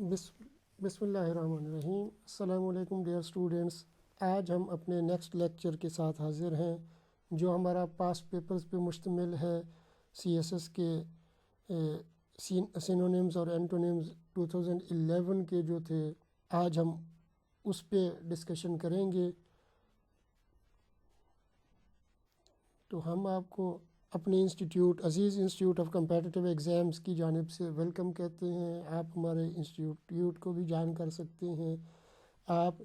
بسم اللہ الرحمن الرحیم۔ السلام علیکم ڈیئر اسٹوڈنٹس، آج ہم اپنے نیکسٹ لیکچر کے ساتھ حاضر ہیں جو ہمارا پاسٹ پیپرز پہ مشتمل ہے۔ سی ایس ایس کے سینونیمز اور اینٹونیمز 2011 کے جو تھے، آج ہم اس پہ ڈسکشن کریں گے۔ تو ہم آپ کو اپنے institute Aziz institute of competitive exams کی جانب سے ویلکم کہتے ہیں۔ آپ ہمارے انسٹیٹیوٹ کو بھی جوائن کر سکتے ہیں۔ آپ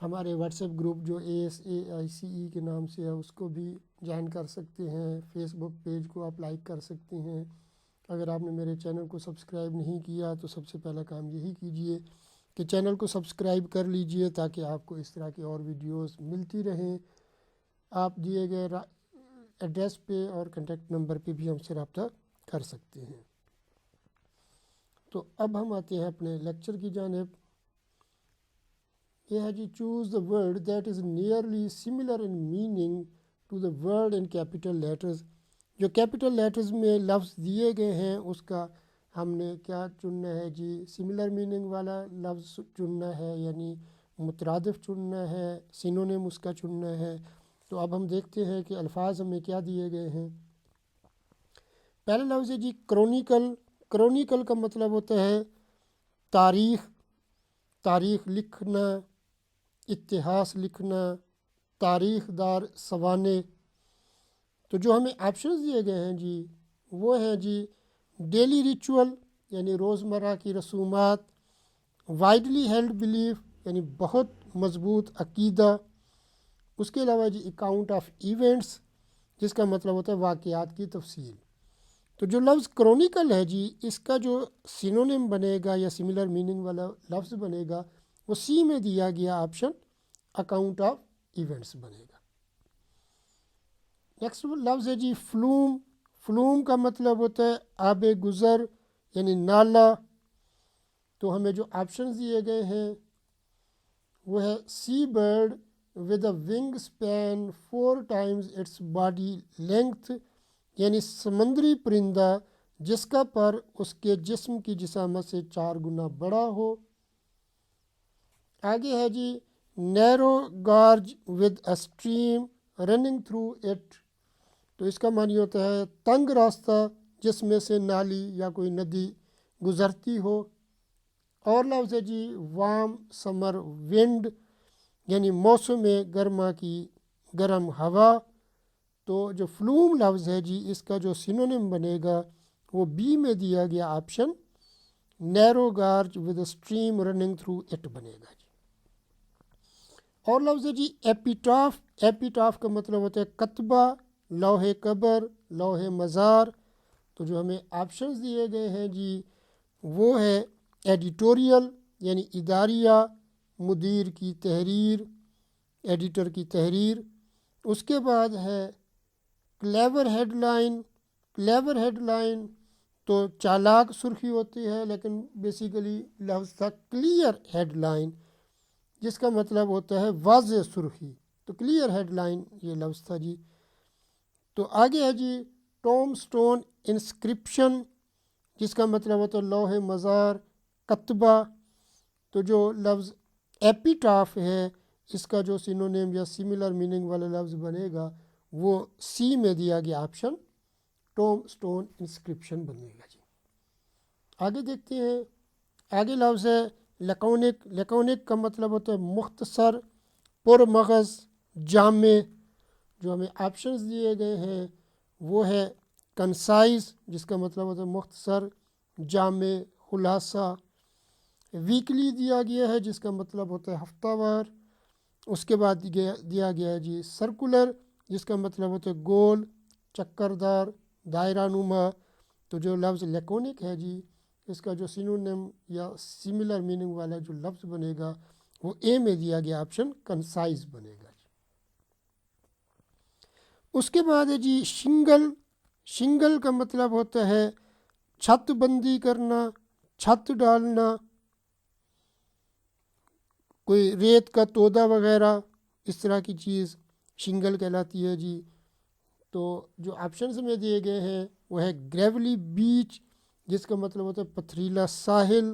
ہمارے واٹس ایپ گروپ جو ASAICE کے نام سے ہے اس کو بھی جوائن کر سکتے ہیں۔ فیس بک پیج کو آپ لائک کر سکتے ہیں۔ اگر آپ نے میرے چینل کو سبسکرائب نہیں کیا تو سب سے پہلا کام یہی کیجئے کہ چینل کو سبسکرائب کر لیجئے تاکہ آپ کو اس طرح کی اور ویڈیوز ملتی رہیں۔ آپ دیے گئے ایڈریس پہ اور کنٹیکٹ نمبر پہ بھی ہم سے رابطہ کر سکتے ہیں۔ تو اب ہم آتے ہیں اپنے لیکچر کی جانب۔ یہ ہے جی choose the word that is nearly similar in meaning to the word in capital letters. جو کیپیٹل لیٹرز میں لفظ دیے گئے ہیں اس کا ہم نے کیا چننا ہے جی؟ سملر میننگ والا لفظ چننا ہے، یعنی مترادف چننا ہے، سینونیم اس کا چننا ہے۔ تو اب ہم دیکھتے ہیں کہ الفاظ ہمیں کیا دیے گئے ہیں۔ پہلا لفظ ہے جی کرونیکل۔ کرونیکل کا مطلب ہوتا ہے تاریخ، تاریخ لکھنا، اتہاس لکھنا، تاریخ دار سوانے۔ تو جو ہمیں آپشنز دیے گئے ہیں جی وہ ہیں جی ڈیلی ریچول یعنی روزمرہ کی رسومات، وائڈلی ہیلڈ بلیف یعنی بہت مضبوط عقیدہ، اس کے علاوہ جی اکاؤنٹ آف ایونٹس جس کا مطلب ہوتا ہے واقعات کی تفصیل۔ تو جو لفظ کرونیکل ہے جی اس کا جو سینونیم بنے گا یا سملر میننگ والا لفظ بنے گا وہ سی میں دیا گیا آپشن اکاؤنٹ آف ایونٹس بنے گا۔ نیکسٹ لفظ ہے جی فلوم۔ فلوم کا مطلب ہوتا ہے آب گزر یعنی نالا۔ تو ہمیں جو آپشنز دیے گئے ہیں وہ ہے سی bird with a wingspan 4 times its body length یعنی سمندری پرندہ جس کا پر اس کے جسم کی جسامت سے 4 گنا بڑا ہو۔ آگے ہے جی نیرو گارج with a stream running through it۔ تو اس کا معنی ہوتا ہے تنگ راستہ جس میں سے نالی یا کوئی ندی گزرتی ہو۔ اور لفظ ہے جی وارم سمر ونڈ یعنی موسم گرما کی گرم ہوا۔ تو جو فلوم لفظ ہے جی اس کا جو سینونیم بنے گا وہ بی میں دیا گیا option narrow گارج with a stream running through it بنے گا جی۔ اور لفظ ہے جی ایپیٹاف۔ ایپیٹاف کا مطلب ہوتا ہے کتبہ، لوح قبر، لوح مزار۔ تو جو ہمیں آپشنز دیے گئے ہیں جی وہ ہے ایڈیٹوریل یعنی اداریہ، مدیر کی تحریر، ایڈیٹر کی تحریر۔ اس کے بعد ہے clever headline. Clever headline تو چالاک سرخی ہوتی ہے، لیکن بیسیکلی لفظ تھا کلیئر ہیڈ لائن جس کا مطلب ہوتا ہے واضح سرخی۔ تو کلیئر ہیڈ لائن یہ لفظ تھا جی۔ تو آگے ہے جی ٹوم سٹون انسکرپشن جس کا مطلب ہوتا ہے لوح مزار، کتبہ۔ تو جو لفظ ایپیٹاف ہے اس کا جو سینونیم یا سملر میننگ والا لفظ بنے گا وہ سی میں دیا گیا آپشن ٹوم سٹون انسکرپشن بنے گا جی۔ آگے دیکھتے ہیں، آگے لفظ ہے لیکونک۔ لیکونک کا مطلب ہوتا ہے مختصر، پرمغز، جامع۔ جو ہمیں آپشنز دیے گئے ہیں وہ ہے کنسائز جس کا مطلب ہوتا ہے مختصر، جامع، خلاصہ۔ ویکلی دیا گیا ہے جس کا مطلب ہوتا ہے ہفتہ وار۔ اس کے بعد دیا گیا ہے جی سرکولر جس کا مطلب ہوتا ہے گول، چکردار، دائرہ نما۔ تو جو لفظ لیکونک ہے جی اس کا جو سینونیم یا سملر میننگ والا جو لفظ بنے گا وہ اے میں دیا گیا آپشن کنسائز بنے گا جی۔ اس کے بعد ہے جی شنگل۔ شنگل کا مطلب ہوتا ہے چھت بندی کرنا، چھت ڈالنا، کوئی ریت کا تودا وغیرہ اس طرح کی چیز شنگل کہلاتی ہے جی۔ تو جو آپشنز میں دیے گئے ہیں وہ ہے گریولی بیچ جس کا مطلب ہوتا ہے پتھریلا ساحل،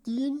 3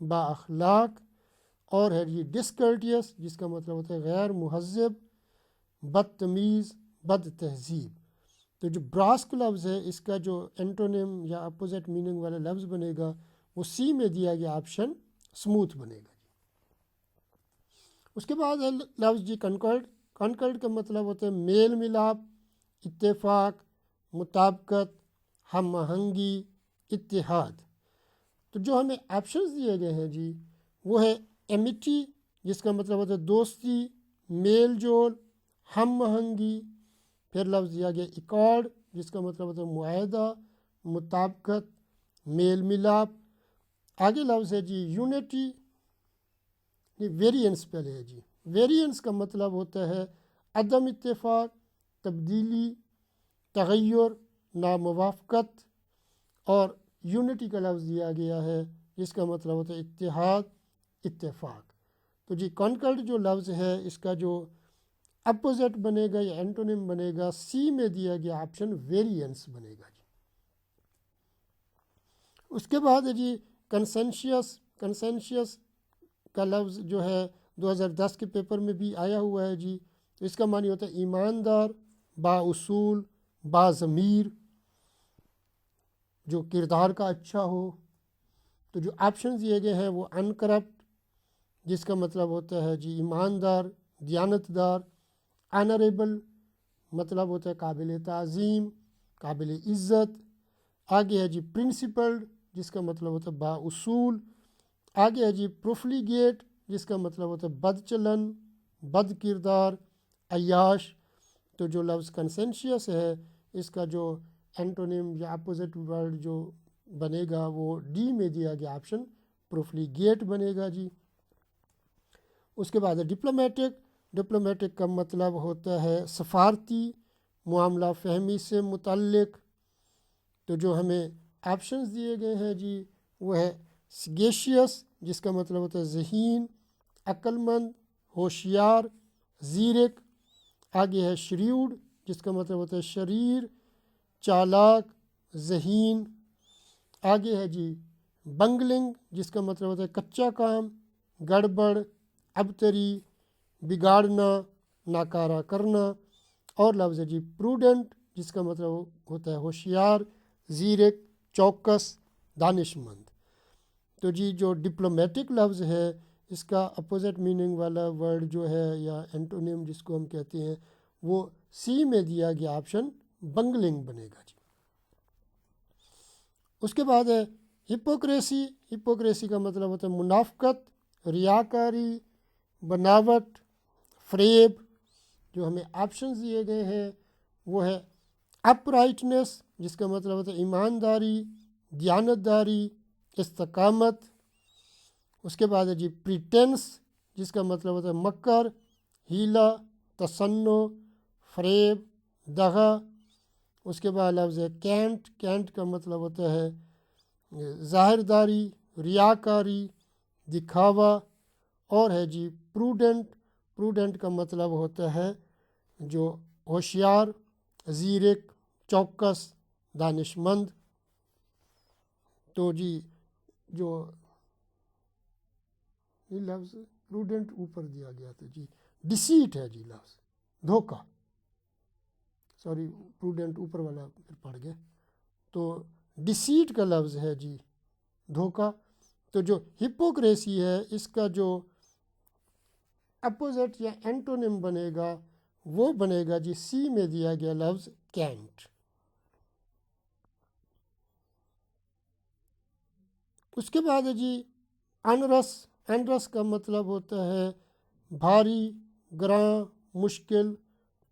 با اخلاق، اور ہے جی ڈسکرٹیس جس کا مطلب ہوتا ہے غیر مہذب، بدتمیز، بد تہذیب۔ تو جو براسک لفظ ہے اس کا جو اینٹونیم یا اپوزٹ میننگ والا لفظ بنے گا وہ سی میں دیا گیا آپشن اسموتھ بنے گا۔ اس کے بعد ہے لفظ جی کنکرڈ۔ کنکرڈ کا مطلب ہوتا ہے میل ملاپ، اتفاق، مطابقت، ہم آہنگی، اتحاد۔ تو جو ہمیں آپشنز دیے گئے ہیں جی وہ ہے ایمیٹی جس کا مطلب ہوتا ہے دوستی، میل جول، ہم آہنگی۔ پھر لفظ دیا گیا ایکارڈ جس کا مطلب ہوتا ہے معاہدہ، مطابقت، میل ملاپ۔ آگے لفظ ہے جی یونٹی، ویریئنس پہلے ہے جی۔ ویریئنس کا مطلب ہوتا ہے عدم اتفاق، تبدیلی، تغیر، ناموافقت، اور یونٹی کا لفظ دیا گیا ہے جس کا مطلب ہوتا ہے اتحاد، اتفاق۔ تو جی کنکرڈ جو لفظ ہے اس کا جو اپوزٹ بنے گا یا اینٹونیم بنے گا سی میں دیا گیا آپشن ویریئنس بنے گا جی۔ اس کے بعد ہے جی کنسنشیس۔ کنسنشیس کا لفظ جو ہے 2010 کے پیپر میں بھی آیا ہوا ہے جی۔ تو اس کا معنی ہوتا ہے ایماندار، با اصول، با ضمیر، جو کردار کا اچھا ہو۔ تو جو آپشنز دیے گئے ہیں وہ انکرپٹ جس کا مطلب ہوتا ہے جی ایماندار، دیانتدار، آنریبل مطلب ہوتا ہے قابل تعظیم، قابل عزت۔ آگے ہے جی پرنسپلڈ جس کا مطلب ہوتا ہے با اصول۔ آگے ہے جی پروفلیگیٹ جس کا مطلب ہوتا ہے بد چلن، بد کردار، عیاش۔ تو جو لفظ کنسنشیس ہے اس کا جو اینٹونیم یا اپوزٹ ورڈ جو بنے گا وہ ڈی میں دیا گیا آپشن پروفلیگیٹ بنے گا جی۔ اس کے بعد ہے ڈپلومیٹک۔ ڈپلومیٹک کا مطلب ہوتا ہے سفارتی، معاملہ فہمی سے متعلق۔ تو جو ہمیں آپشنز دیے گئے ہیں جی وہ ہے سگیشیس جس کا مطلب ہوتا ہے ذہین، عقل مند، ہوشیار، زیرک۔ آگے ہے شریوڈ جس کا مطلب ہوتا ہے شریر، چالاک، ذہین۔ آگے ہے جی بنگلنگ جس کا مطلب ہوتا ہے کچا کام، گڑبڑ، ابتری، بگاڑنا، ناکارہ کرنا۔ اور لفظ ہے جی پروڈنٹ جس کا مطلب ہوتا ہے ہوشیار، زیرک، چوکس، دانش مند۔ تو جی جو ڈپلومیٹک لفظ ہے اس کا اپوزٹ میننگ والا ورڈ جو ہے یا اینٹونیم جس کو ہم کہتے ہیں وہ سی میں دیا گیا آپشن بنگلنگ بنے گا جی۔ اس کے بعد ہے ہپوکریسی۔ ہپوکریسی کا مطلب ہوتا ہے منافقت، ریاکاری، بناوٹ، فریب۔ جو ہمیں آپشنز دیے گئے ہیں وہ ہے اپ رائٹنس جس کا مطلب ہوتا ہے ایمانداری، دیانتداری، استقامت۔ اس کے بعد ہے جی پریٹینس جس کا مطلب ہوتا ہے مکر، ہیلا، تصنع، فریب، دغا۔ اس کے بعد لفظ ہے کینٹ۔ کینٹ کا مطلب ہوتا ہے ظاہرداری، ریاکاری، دکھاوا۔ اور ہے جی پروڈنٹ۔ پروڈنٹ کا مطلب ہوتا ہے جو ہوشیار، زیرک، چوکس، دانش مند۔ تو جی جو یہ لفظ پروڈنٹ اوپر دیا گیا تھا جی، ڈیسیٹ ہے جی لفظ دھوکہ، سوری پروڈنٹ اوپر والا پھر پڑھ گئے۔ تو ڈیسیٹ کا لفظ ہے جی دھوکہ۔ تو جو ہپوکریسی ہے اس کا جو اپوزٹ یا اینٹونیم بنے گا وہ بنے گا جی سی میں دیا گیا لفظ کینٹ۔ اس کے بعد ہے جی انرس۔ انرس کا مطلب ہوتا ہے بھاری، گراں، مشکل،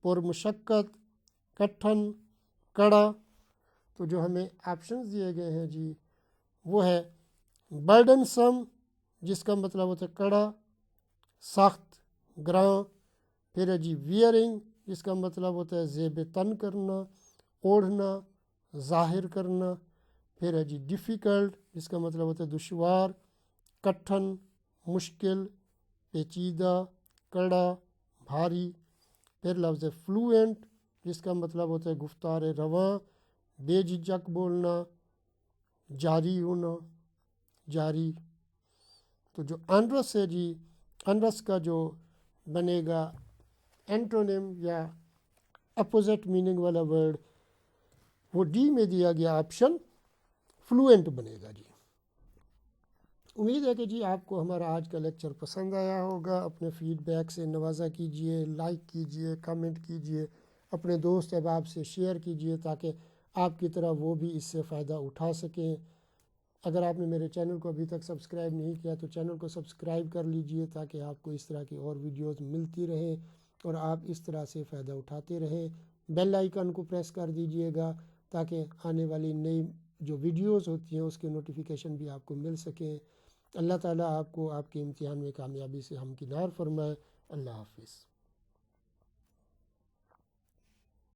پرمشقت، کٹھن، کڑا۔ تو جو ہمیں آپشنز دیے گئے ہیں جی وہ ہے برڈنسم جس کا مطلب ہوتا ہے کڑا، سخت، گراں۔ پھر ہے جی ویئرنگ جس کا مطلب ہوتا ہے زیب تن کرنا، اوڑھنا، ظاہر کرنا۔ پھر ہے جی ڈیفیکلٹ جس کا مطلب ہوتا ہے دشوار، کٹھن، مشکل، پیچیدہ، کڑا، بھاری۔ پھر لفظ ہے فلوئنٹ جس کا مطلب ہوتا ہے گفتار رواں، بے جھجک بولنا، جاری ہونا، جاری۔ تو جو انرس ہے جی، انرس کا جو بنے گا اینٹونیم یا اپوزٹ میننگ والا ورڈ، وہ ڈی میں دیا گیا آپشن فلوئنٹ بنے گا جی۔ امید ہے کہ جی آپ کو ہمارا آج کا لیکچر پسند آیا ہوگا۔ اپنے فیڈ بیک سے نوازا کیجئے، لائک کیجئے، کمنٹ کیجئے، اپنے دوست احباب سے شیئر کیجئے تاکہ آپ کی طرح وہ بھی اس سے فائدہ اٹھا سکیں۔ اگر آپ نے میرے چینل کو ابھی تک سبسکرائب نہیں کیا تو چینل کو سبسکرائب کر لیجئے تاکہ آپ کو اس طرح کی اور ویڈیوز ملتی رہیں اور آپ اس طرح سے فائدہ اٹھاتے رہیں۔ بیل آئیکن کو پریس کر دیجئے گا تاکہ آنے والی نئی جو ویڈیوز ہوتی ہیں اس کے نوٹیفیکیشن بھی آپ کو مل سکیں۔ اللہ تعالیٰ آپ کو آپ کے امتحان میں کامیابی سے ہمکنار فرمائے۔ اللہ حافظ۔